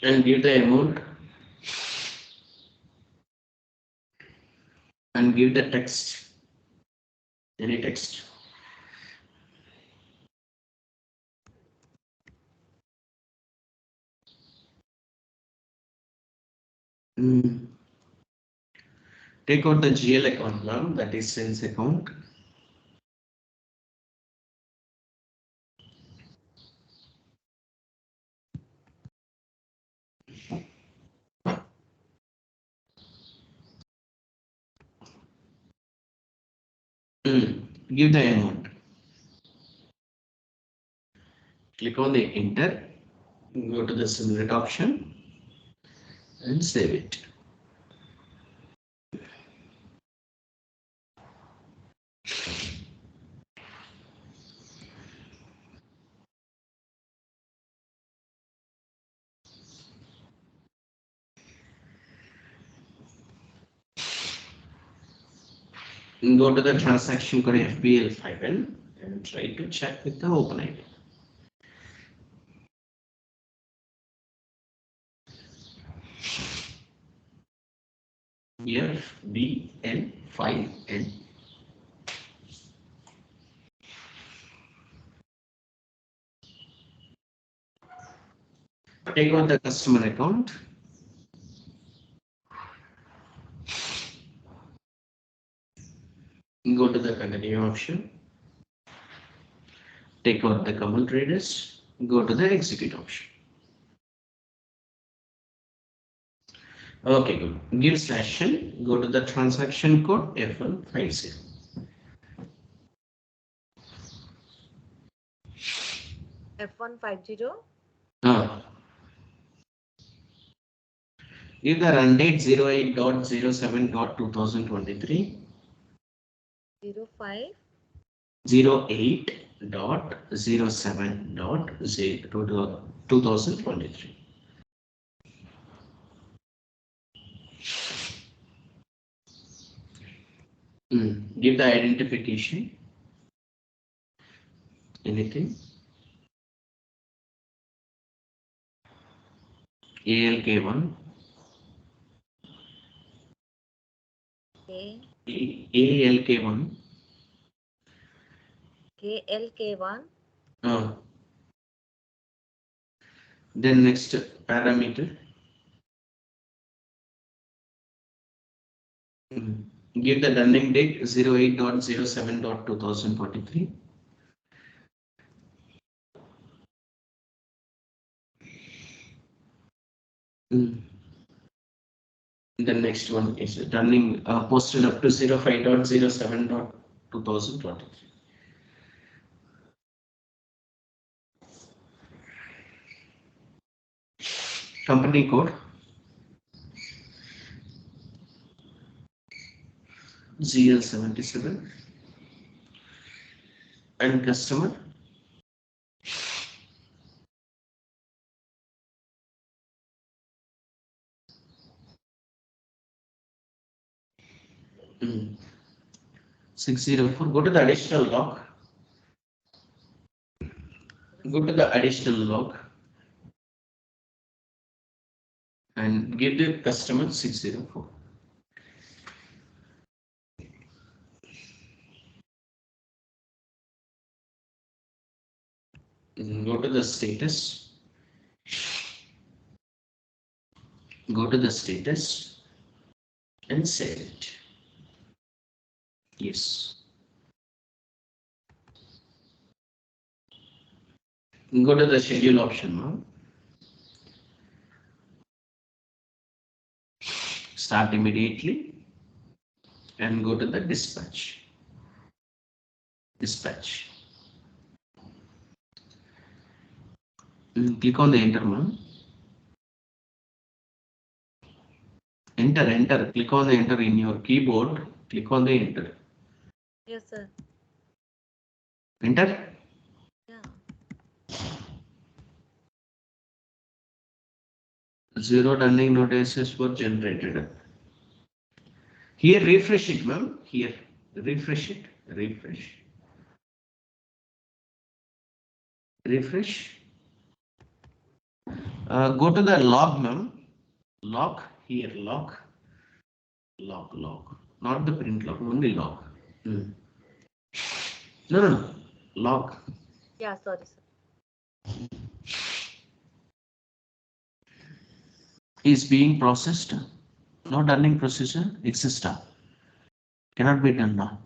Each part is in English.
and give the amount and give the text, any text. Take out the GL account now, that is sales account. Give the amount. Click on the enter, go to the simulate option and save it. Go to the transaction code FBL5N and try to check with the open ID. FBL5N. Take out the customer account. Go to the continue option. Take out the common traders. Go to the execute option. Okay, good. Give session. Go to the transaction code F150. F150. Give the run date 08.07.2023. 05. 08.07.2023. Give the identification. Anything? ALK1. ALK1. KLK1. Then next parameter. Give the running date 08.07.2023. The next one is running posted up to 05.07.2023. Company code GL77 and customer mm. 604. Go to the additional log. Go to the additional log and give the customer 604. Go to the status. Go to the status and save it. Yes. Go to the schedule option now. Start immediately and go to the dispatch. Dispatch. Click on the enter now. Enter. Click on the enter in your keyboard. Click on the enter. Yes, sir. Enter. Yeah. 0 running notices were generated. Here refresh it, ma'am. Here refresh it. Refresh. Go to the log, ma'am. Log here, log. Not the print log, only log. No, no. Log. Yeah, sorry, sir. Is being processed. No dunning procedure exists. Cannot be done now.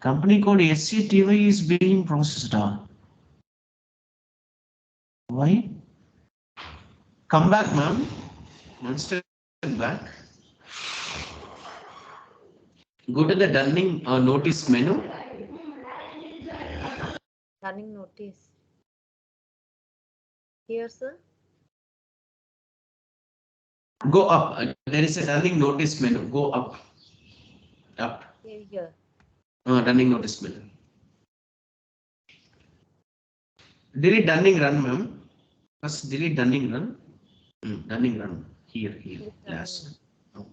Company code SCTY is being processed. Why? Come back, ma'am. One step back. Go to the dunning notice menu. Running notice. Here, sir. Go up. There is a dunning notice menu. Go up. Up. Here. Dunning notice menu. Delete dunning run, ma'am. First delete dunning run. Dunning run. Here. Last. Oh.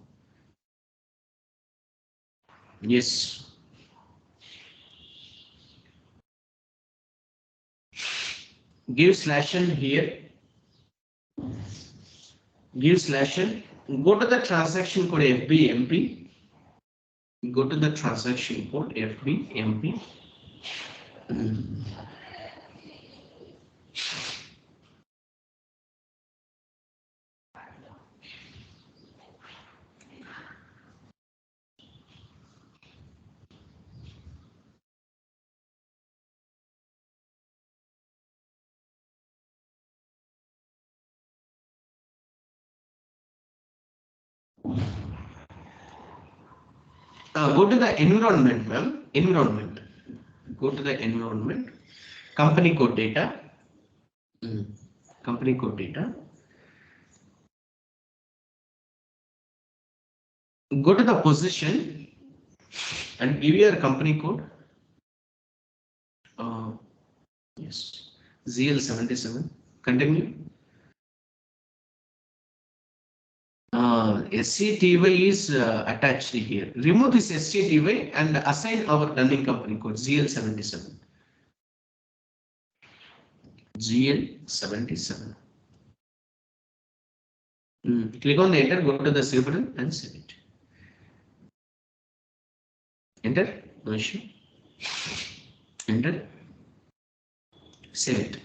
Yes. Give slash n here. Give slash n. Go to the transaction code FBMP. Go to the transaction code FBMP. Go to the environment, ma'am. Environment. Go to the environment. Company code data. Company code data. Go to the position and give your company code. Yes. ZL77. Continue. SCTY is attached here. Remove this SCTY and assign our running company code ZL77. GL77. Click on the enter, go to the save button and save it. Enter, no issue. Enter, save it.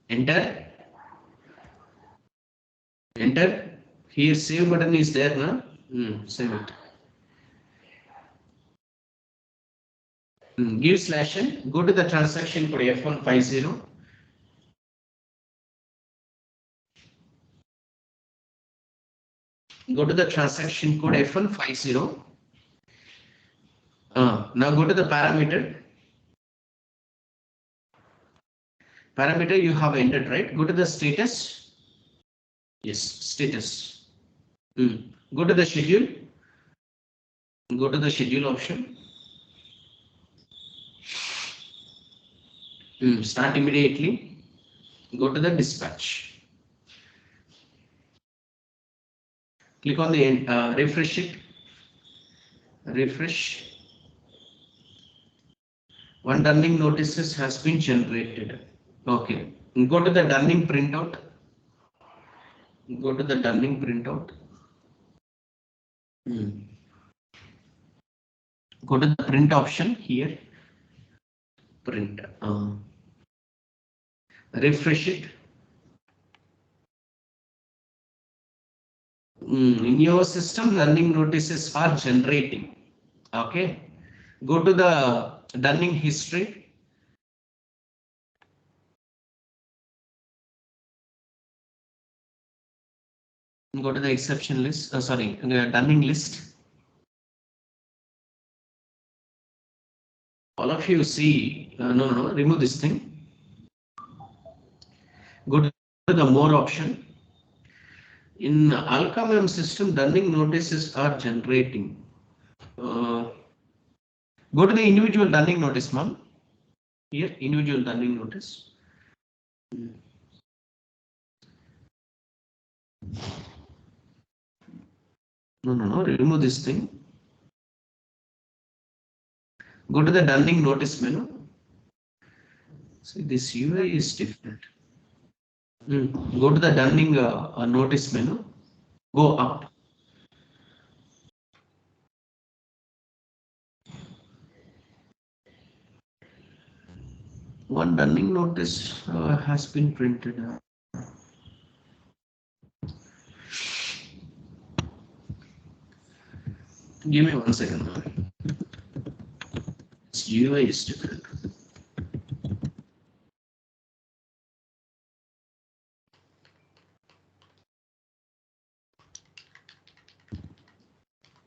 Enter, enter. Here save button is there, na? Save it. Give slash n, go to the transaction code F150. Go to the transaction code F150. Now go to the parameter. Parameter you have entered, right? Go to the status. Yes, status. Go to the schedule. Go to the schedule option. Start immediately. Go to the dispatch. Click on the refresh it. Refresh. One dunning notices has been generated. Okay. Go to the dunning printout. Go to the dunning printout. Go to the print option here. Print. Refresh it. In your system, dunning notices are generating. Okay. Go to the dunning history. Go to the exception list. Dunning list. All of you see. No. Remove this thing. Go to the more option. In Alcamem system, dunning notices are generating. Go to the individual dunning notice, ma'am. Here, individual dunning notice. No. Remove this thing. Go to the dunning notice menu. See, this UI is different. Go to the dunning notice menu. Go up. One dunning notice has been printed. Give me 1 second. This UI is different.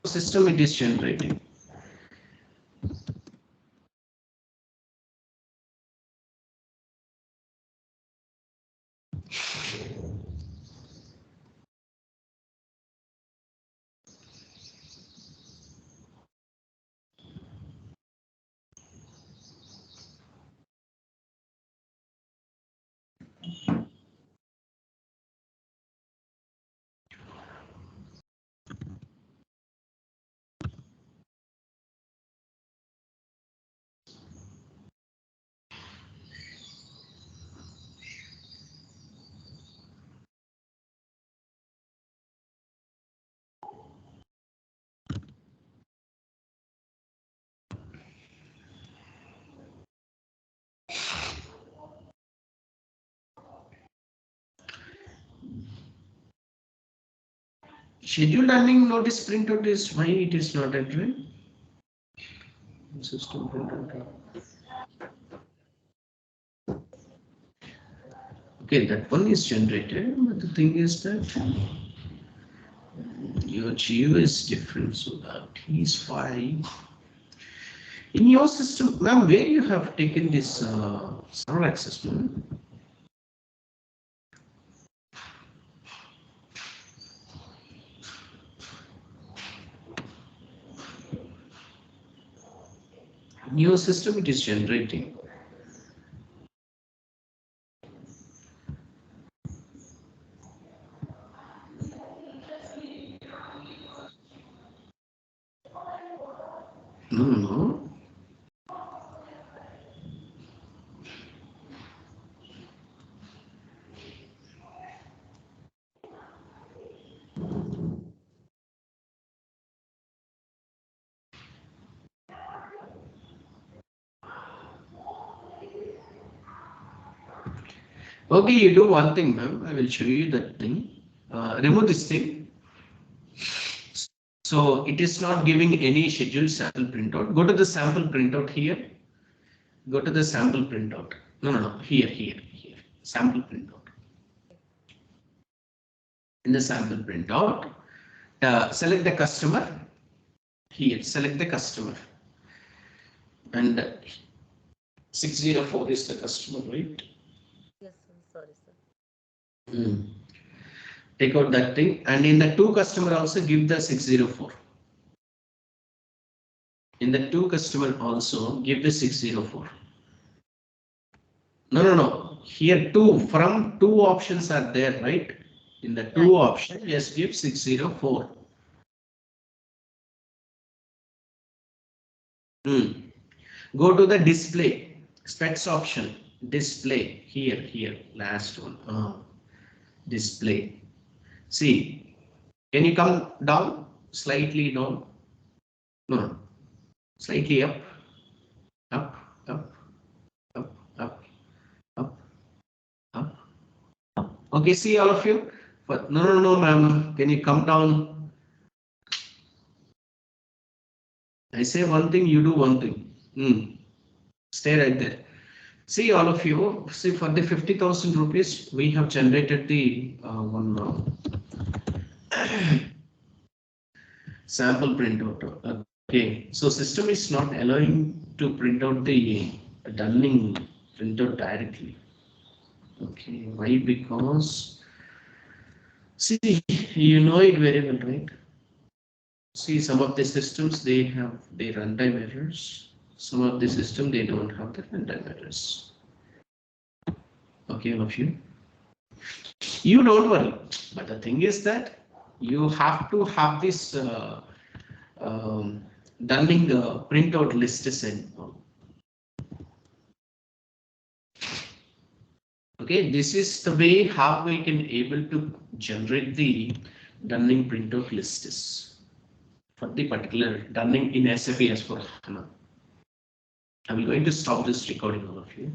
System it is generating. Schedule dunning notice printout is why it is not entering. System printout. Okay, that one is generated, but the thing is that your GUI is different, so that is why. In your system, ma'am, where you have taken this server access, ma'am? In your system, it is generating. No. Okay, you do one thing, ma'am. I will show you that thing. Remove this thing. So it is not giving any scheduled sample printout. Go to the sample printout here. Go to the sample printout. No. Here. Sample printout. In the sample printout, select the customer. Here, select the customer. And 604 is the customer, right? Yes, sir. Sorry, sir. Take out that thing. And in the two customer also give the 604. In the two customer also give the 604. No. Here from two options are there, right? In the two option, yes, give 604. Go to the display, specs option, display, here, last one, display. See, can you come down, slightly down? No, slightly up. Okay, see all of you? But no, ma'am, can you come down? I say one thing, you do one thing. Stay right there. See all of you, see for the 50,000 rupees, we have generated the one sample printout. Okay, so system is not allowing to print out the dunning printout directly. Okay, why? Because see, you know it very well, right? See, some of the systems they have their runtime errors. Some of the system they don't have the runtime errors. Okay, all of you. You don't worry, but the thing is that you have to have this dunning printout list sent Okay, this is the way how we can able to generate the Dunning printout lists for the particular Dunning in SAP as for HANA. I'm going to stop this recording, all of you.